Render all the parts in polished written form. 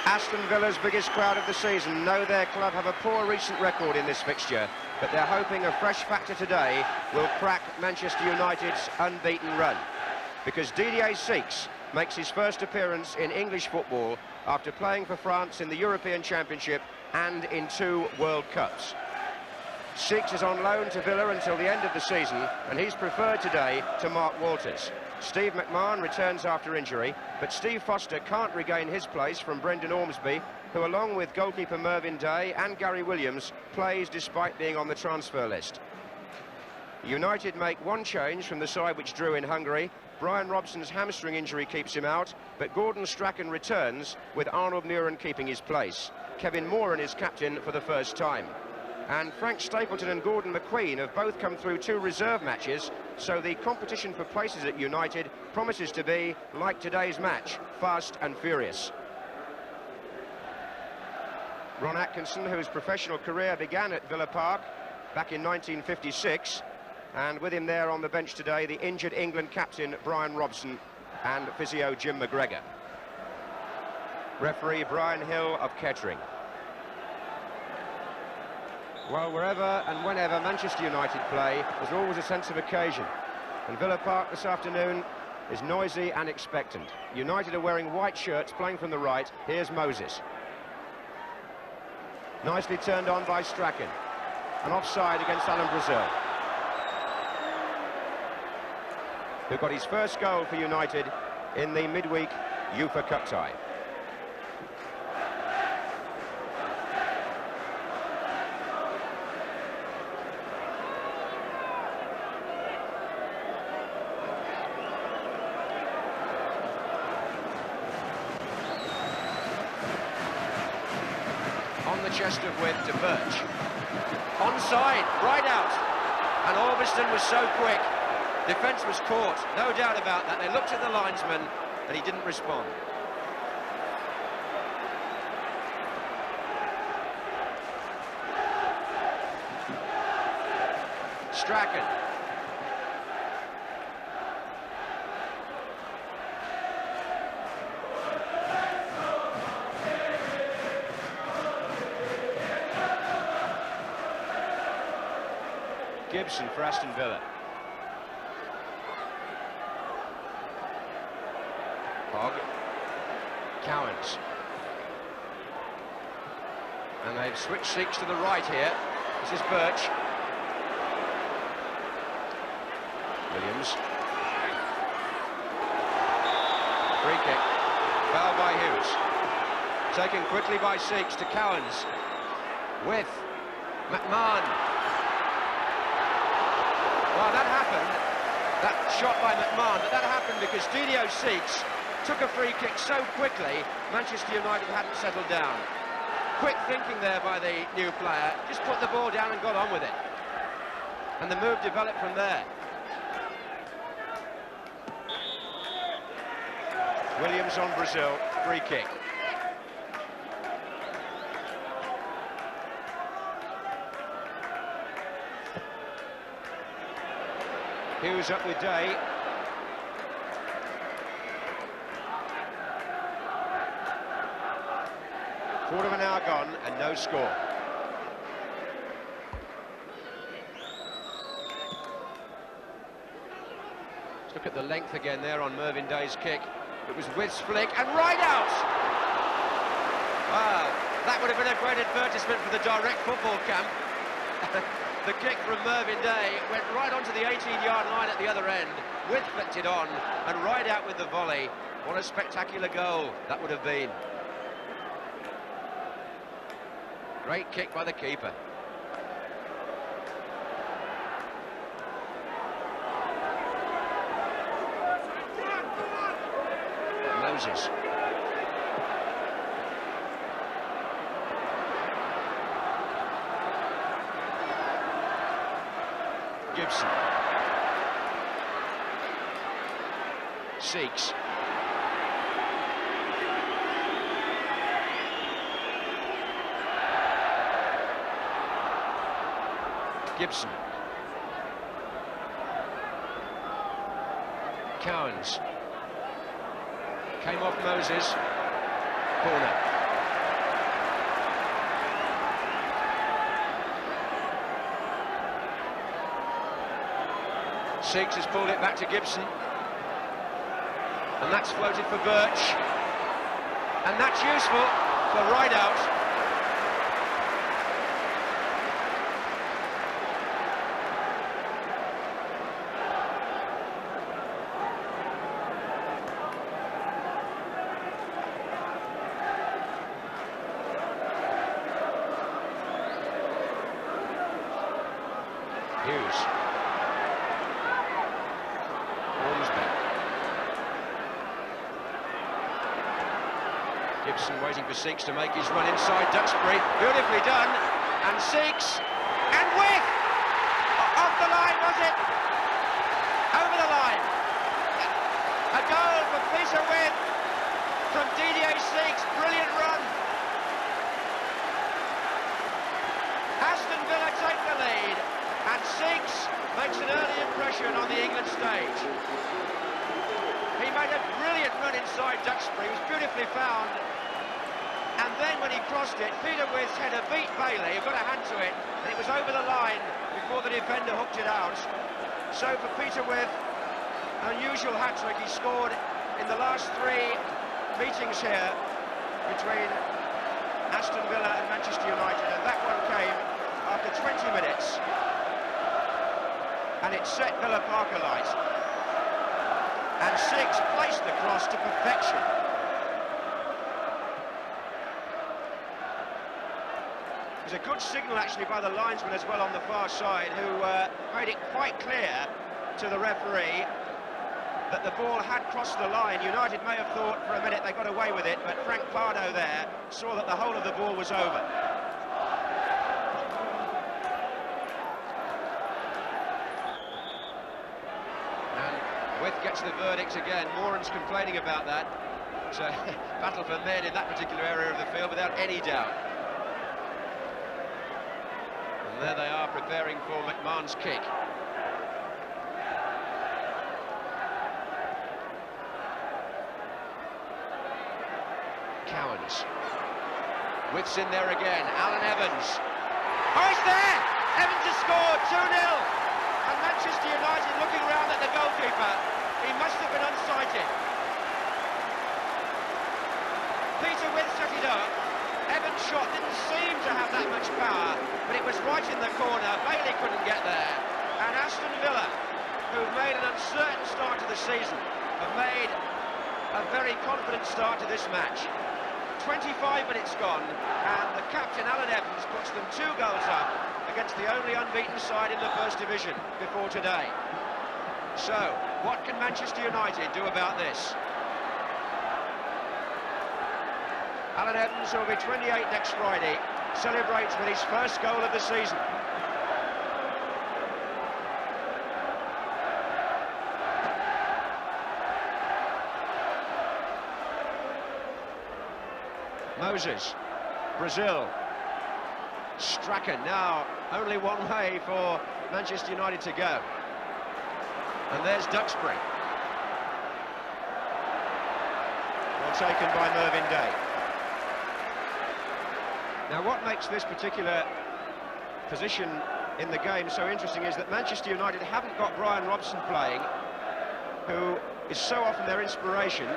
Aston Villa's biggest crowd of the season know their club have a poor recent record in this fixture, but they're hoping a fresh factor today will crack Manchester United's unbeaten run. Because Didier Six makes his first appearance in English football after playing for France in the European Championship and in 2 World Cups. Six is on loan to Villa until the end of the season, and he's preferred today to Mark Walters. Steve McMahon returns after injury, but Steve Foster can't regain his place from Brendan Ormsby, who along with goalkeeper Mervyn Day and Gary Williams plays despite being on the transfer list. United make one change from the side which drew in Hungary. Brian Robson's hamstring injury keeps him out, but Gordon Strachan returns with Arnold Muren keeping his place. Kevin Moran is captain for the first time. And Frank Stapleton and Gordon McQueen have both come through 2 reserve matches, so the competition for places at United promises to be, like today's match, fast and furious. Ron Atkinson, whose professional career began at Villa Park back in 1956, and with him there on the bench today, the injured England captain Brian Robson and physio Jim McGregor. Referee Brian Hill of Kettering. Well, wherever and whenever Manchester United play, there's always a sense of occasion. And Villa Park this afternoon is noisy and expectant. United are wearing white shirts, playing from the right. Here's Moses. Nicely turned on by Strachan. And offside against Alan Brazil, who got his first goal for United in the midweek UEFA Cup tie. On the chest of width to Birch. Onside, right out. And Albiston was so quick. Defence was caught, no doubt about that. They looked at the linesman and he didn't respond. Strachan. Gibson for Aston Villa. Hogg. Cowans. And they've switched Six to the right here. This is Birch. Williams. Free kick. Foul by Hughes. Taken quickly by Six to Cowans. With McMahon. Well, that happened, that shot by McMahon, but that happened because Didier Six took a free kick so quickly, Manchester United hadn't settled down. Quick thinking there by the new player, just put the ball down and got on with it. And the move developed from there. Williams on Brazil, free kick. Hughes up with Day. Quarter of an hour gone and no score. Let's look at the length again there on Mervyn Day's kick. It was with flick and right out! Wow, that would have been a great advertisement for the direct football camp. The kick from Mervyn Day went right onto the 18-yard line at the other end, with flicked it on, and right out with the volley. What a spectacular goal that would have been. Great kick by the keeper. Moses. Gibson. Seeks. Gibson. Cowans. Came off Moses. Corner. Siegs has pulled it back to Gibson. And that's floated for Birch. And that's useful for Rideout. Hughes. Gibson waiting for Siegs to make his run inside Duxbury. Beautifully done. And Siegs. And with! Off the line, was it? Over the line. A goal for Peter With from Didier Siegs. Brilliant run. Aston Villa take the lead. And Siegs makes an early impression on the England stage. He made a brilliant run inside Duxbury. It was beautifully found. And then when he crossed it, Peter With's header beat Bailey, who got a hand to it, and it was over the line before the defender hooked it out. So for Peter With, an unusual hat-trick. He scored in the last 3 meetings here between Aston Villa and Manchester United, and that one came after 20 minutes. And it set Villa Park alight. And Siegs placed the cross to perfection. It was a good signal actually by the linesman as well on the far side, who made it quite clear to the referee that the ball had crossed the line. United may have thought for a minute they got away with it, but Frank Pardo there saw that the whole of the ball was over. And With gets the verdict again. Moran's complaining about that. It's a battle for men in that particular area of the field without any doubt. And there they are preparing for McMahon's kick. Cowans. With's in there again. Alan Evans. Oh, he's there! Evans has scored 2-0. And Manchester United looking around at the goalkeeper. He must have been unsighted. Peter With set it up. Evans' shot didn't seem to have that much power, but it was right in the corner. Bailey couldn't get there. And Aston Villa, who've made an uncertain start to the season, have made a very confident start to this match. 25 minutes gone, and the captain, Alan Evans, puts them 2 goals up against the only unbeaten side in the First Division before today. So, what can Manchester United do about this? Alan Evans, who will be 28 next Friday, celebrates with his first goal of the season. Moses, Brazil, Strachan. Now only one way for Manchester United to go. And there's Duxbury. Well taken by Mervyn Day. Now what makes this particular position in the game so interesting is that Manchester United haven't got Brian Robson playing, who is so often their inspiration.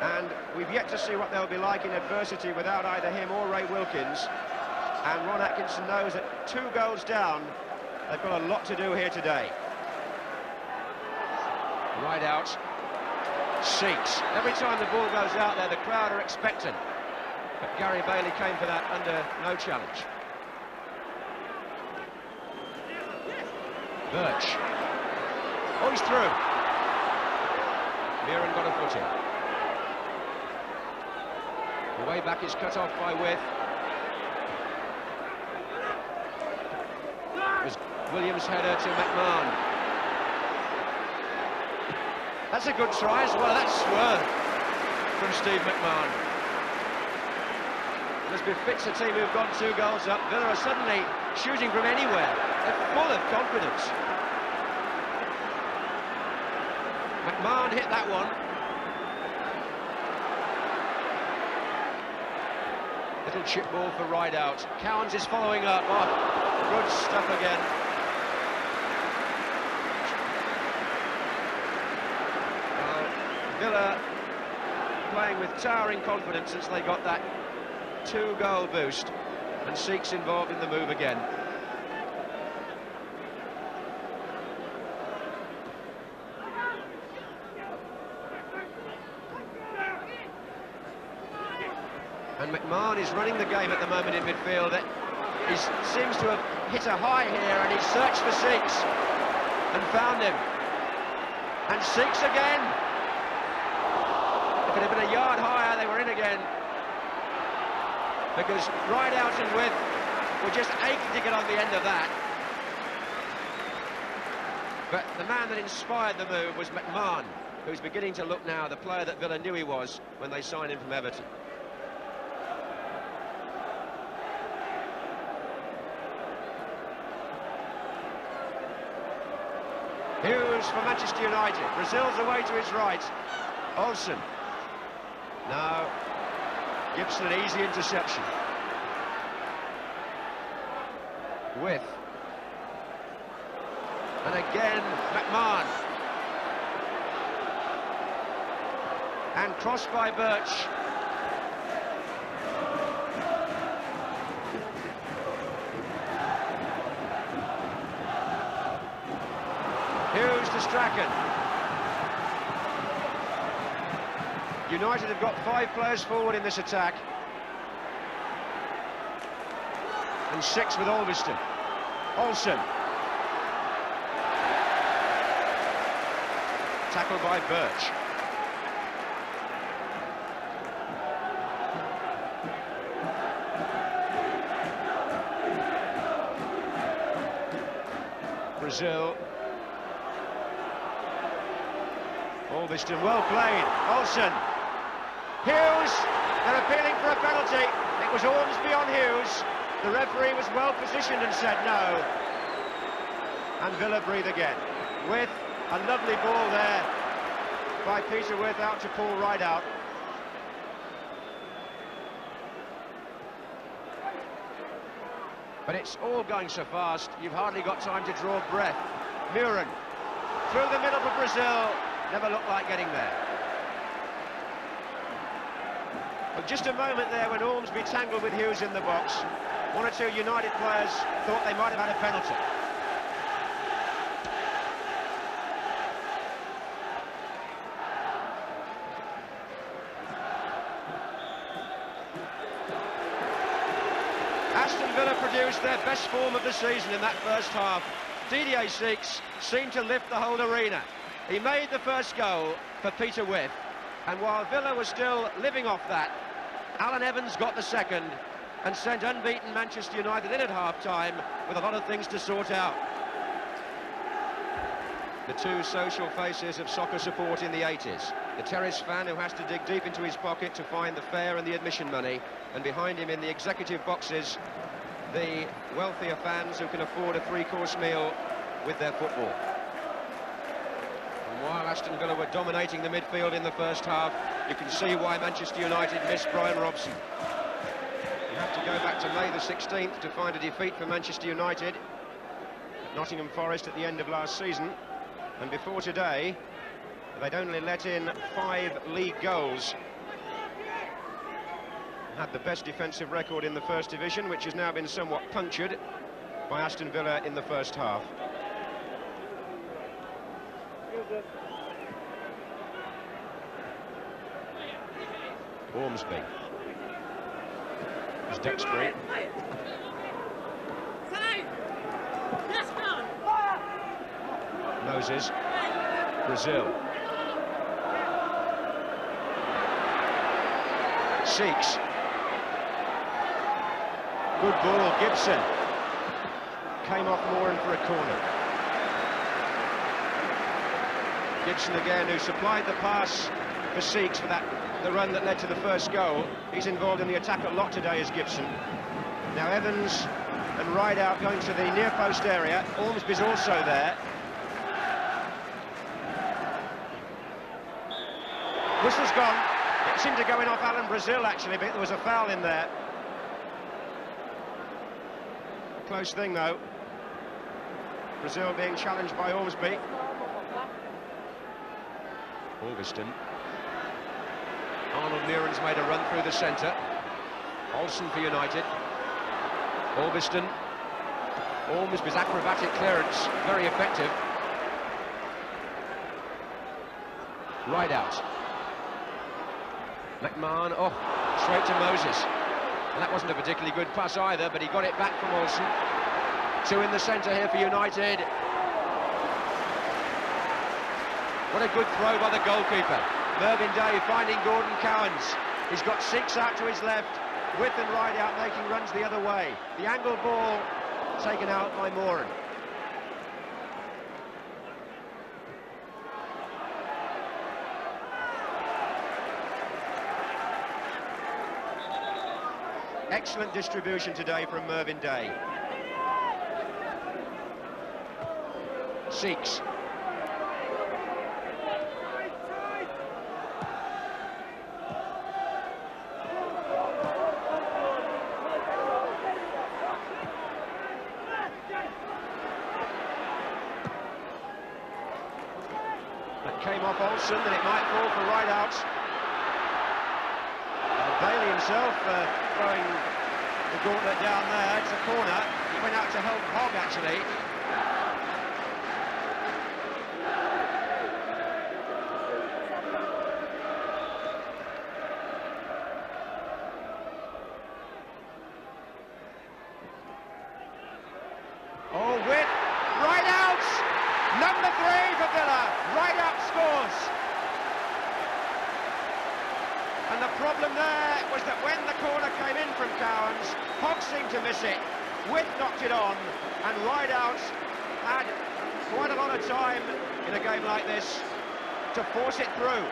And we've yet to see what they'll be like in adversity without either him or Ray Wilkins. And Ron Atkinson knows that 2 goals down, they've got a lot to do here today. Right out. Siegs. Every time the ball goes out there, the crowd are expectant. But Gary Bailey came for that under no challenge. Birch. Oh, he's through. Meeran got a footing. The way back is cut off by With. It was Williams' header to McMahon. That's a good try as well. That's swerve from Steve McMahon. As befits a team who've gone 2 goals up, Villa are suddenly shooting from anywhere. They're full of confidence. McMahon hit that one. Little chip ball for Rideout. Cowans is following up. Oh, good stuff again. Villa playing with towering confidence since they got that 2-goal boost, and Seeks involved in the move again. And McMahon is running the game at the moment in midfield. He seems to have hit a high here, and he searched for Seeks and found him. And Seeks again. If it had been a yard higher, they were in again. Because Rideout and With were just aching to get on the end of that. But the man that inspired the move was McMahon, who's beginning to look now the player that Villa knew he was when they signed him from Everton. Hughes for Manchester United. Brazil's away to his right. Olsen. No. Gibson, an easy interception. With. And again, McMahon. And crossed by Birch. Hughes to Strachan. United have got 5 players forward in this attack. And 6 with Alveston. Olsen. Tackled by Birch. Brazil. Alveston, well played. Olsen. Hughes, they're appealing for a penalty. It was Ormsby on Hughes. The referee was well positioned and said no. And Villa breathe again. With a lovely ball there by Peter With out to Paul Rideout. But it's all going so fast, you've hardly got time to draw breath. Muren, through the middle for Brazil, never looked like getting there. Well, just a moment there when Ormsby tangled with Hughes in the box. 1 or 2 United players thought they might have had a penalty. Aston Villa produced their best form of the season in that first half. Didier Seeks seemed to lift the whole arena. He made the first goal for Peter With, and while Villa was still living off that, Alan Evans got the second and sent unbeaten Manchester United in at half-time with a lot of things to sort out. The 2 social faces of soccer support in the 80s. The terrace fan who has to dig deep into his pocket to find the fare and the admission money, and behind him in the executive boxes, the wealthier fans who can afford a 3-course meal with their football. And while Aston Villa were dominating the midfield in the first half, you can see why Manchester United missed Brian Robson. You have to go back to May the 16th to find a defeat for Manchester United at Nottingham Forest at the end of last season. And before today, they'd only let in 5 league goals. Had the best defensive record in the First Division, which has now been somewhat punctured by Aston Villa in the first half. Ormsby. It's Dexbury. Moses. Brazil. Seeks. Good ball, Gibson. Came off Moran for a corner. Gibson again, who supplied the pass for Seeks for the run that led to the first goal. He's involved in the attack a lot today as Gibson. Now Evans and Rideout going to the near post area. Ormsby's also there. Whistle's gone. It seemed to go in off Alan Brazil actually, but there was a foul in there. Close thing though. Brazil being challenged by Ormsby. Alveston. Arnold Muren's made a run through the centre. Olsen for United. Orbiston. Ormsby's acrobatic clearance, very effective. Rideout. McMahon, oh, straight to Moses. And that wasn't a particularly good pass either, but he got it back from Olsen. Two in the centre here for United. What a good throw by the goalkeeper. Mervyn Day finding Gordon Cowans. He's got six out to his left. Width and Rideout making runs the other way. The angle ball taken out by Moran. Excellent distribution today from Mervyn Day. Seeks. That came off Olsen, and it might fall for Rideout. Bailey himself throwing the gauntlet down there. It's a corner. He went out to help Hogg, actually. Oh, Witt, Rideout! Number 3 for Villa. Rideout scores. And the problem there was that when the corner came in from Cowans, Hogg seemed to miss it. Witt knocked it on, and Rideout had quite a lot of time in a game like this to force it through.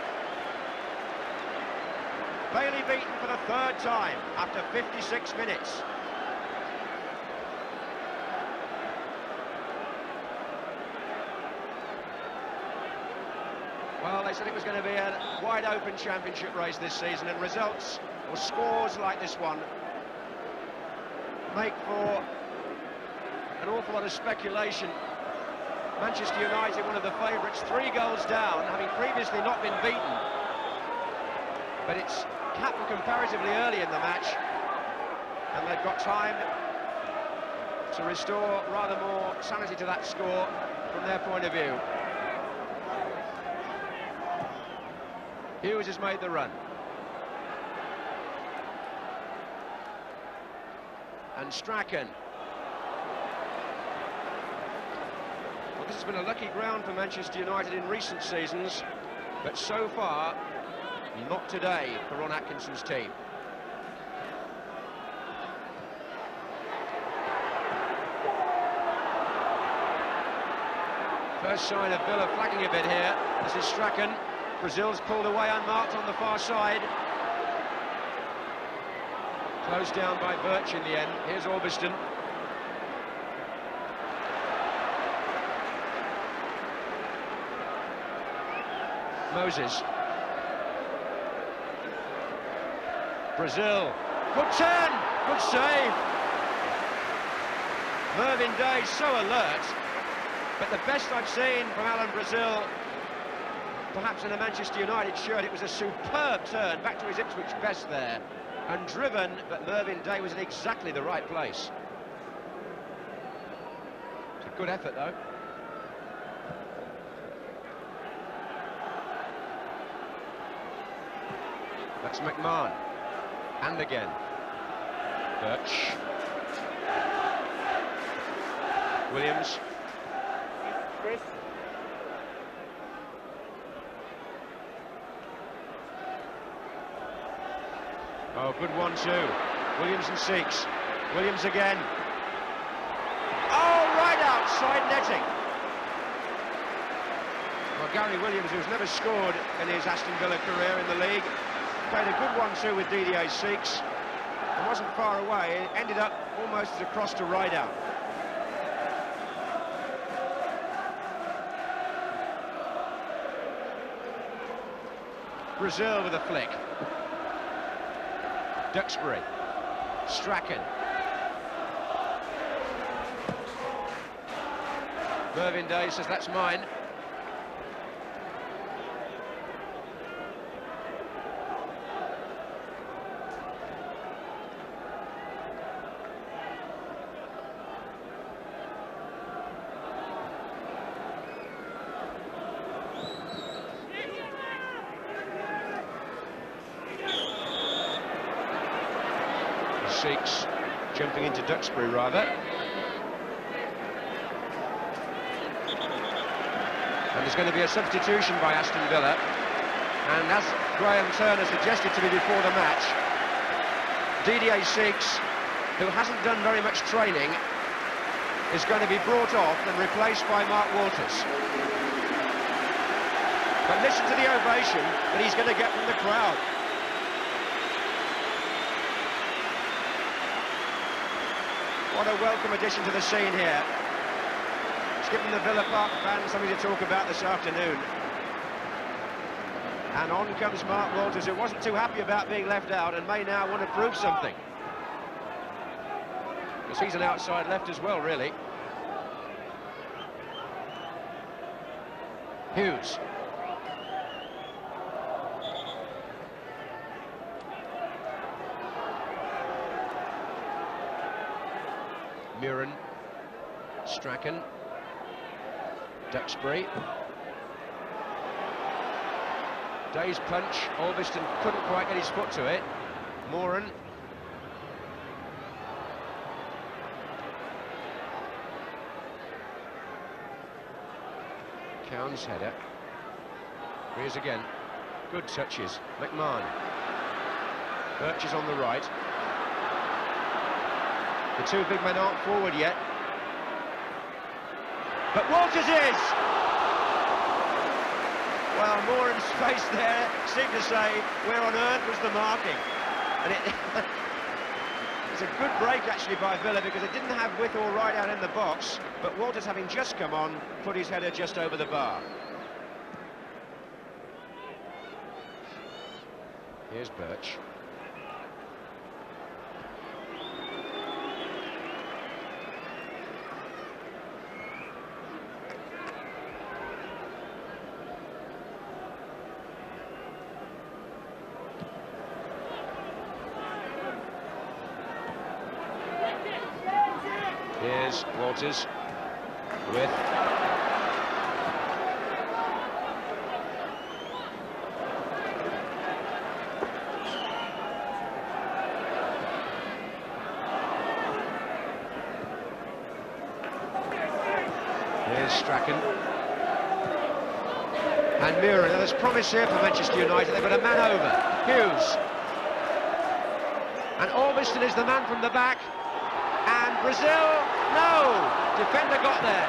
Bailey beaten for the 3rd time after 56 minutes. Well, they said it was going to be a wide-open championship race this season, and results or scores like this one make for an awful lot of speculation. Manchester United, one of the favourites, 3 goals down, having previously not been beaten. But it's happened comparatively early in the match, and they've got time to restore rather more sanity to that score from their point of view. Hughes has made the run. And Strachan. Well, this has been a lucky ground for Manchester United in recent seasons, but so far, not today for Ron Atkinson's team. First sign of Villa flagging a bit here. This is Strachan. Brazil's pulled away unmarked on the far side. Closed down by Birch in the end. Here's Orbiston. Moses. Brazil. Good turn. Good save. Mervyn Day so alert. But the best I've seen from Alan Brazil, perhaps in a Manchester United shirt, it was a superb turn back to his Ipswich best there, and driven, but Mervyn Day was in exactly the right place. It's a good effort, though. That's McMahon, and again. Birch. Williams. Chris. Oh, good 1-2. Williams and Seeks. Williams again. Oh, right outside netting. Well, Gary Williams, who's never scored in his Aston Villa career in the league, played a good 1-2 with Didier Seeks. It wasn't far away. It ended up almost as a cross to Rideout. Brazil with a flick. Duxbury. Strachan. Mervyn Day says, that's mine. seeks jumping into Duxbury, rather. And there's going to be a substitution by Aston Villa. And as Graham Turner suggested to me before the match, Didier Six, who hasn't done very much training, is going to be brought off and replaced by Mark Walters. But listen to the ovation that he's going to get from the crowd. What a welcome addition to the scene here. It's given the Villa Park fans something to talk about this afternoon. And on comes Mark Walters, who wasn't too happy about being left out and may now want to prove something. Because he's an outside left as well, really. Hughes. Muren. Strachan. Duxbury. Day's punch. Albiston couldn't quite get his foot to it. Moran. Cown's header. Here's again. Good touches. McMahon. Birch is on the right. The two big men aren't forward yet. But Walters is! Well, Moran's face there seemed to say, where on earth was the marking? And it's a good break, actually, by Villa, because it didn't have width or right out in the box, but Walters, having just come on, put his header just over the bar. Here's Birch. Here's Walters with here's Strachan and Muren. Now there's promise here for Manchester United. They've got a man over. Hughes and Albiston is the man from the back. And Brazil, no! Defender got there.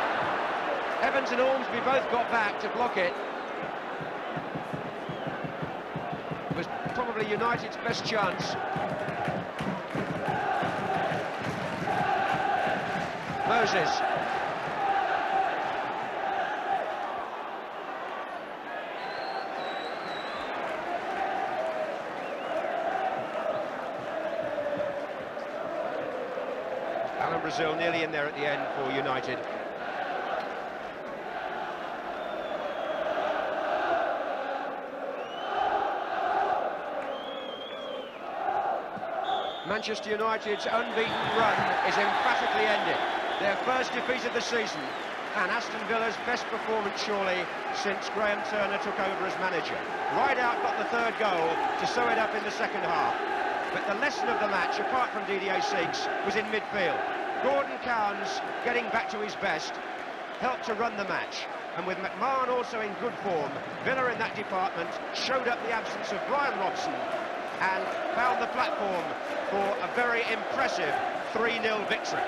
Evans and Ormsby both got back to block it. It was probably United's best chance. Moses. Brazil nearly in there at the end for United. Manchester United's unbeaten run is emphatically ended. Their first defeat of the season, and Aston Villa's best performance surely since Graham Turner took over as manager. Rideout got the third goal to sew it up in the second half. But the lesson of the match, apart from Didier Six, was in midfield. Gordon Cowns, getting back to his best, helped to run the match. And with McMahon also in good form, Villa in that department showed up the absence of Brian Robson and found the platform for a very impressive 3-0 victory.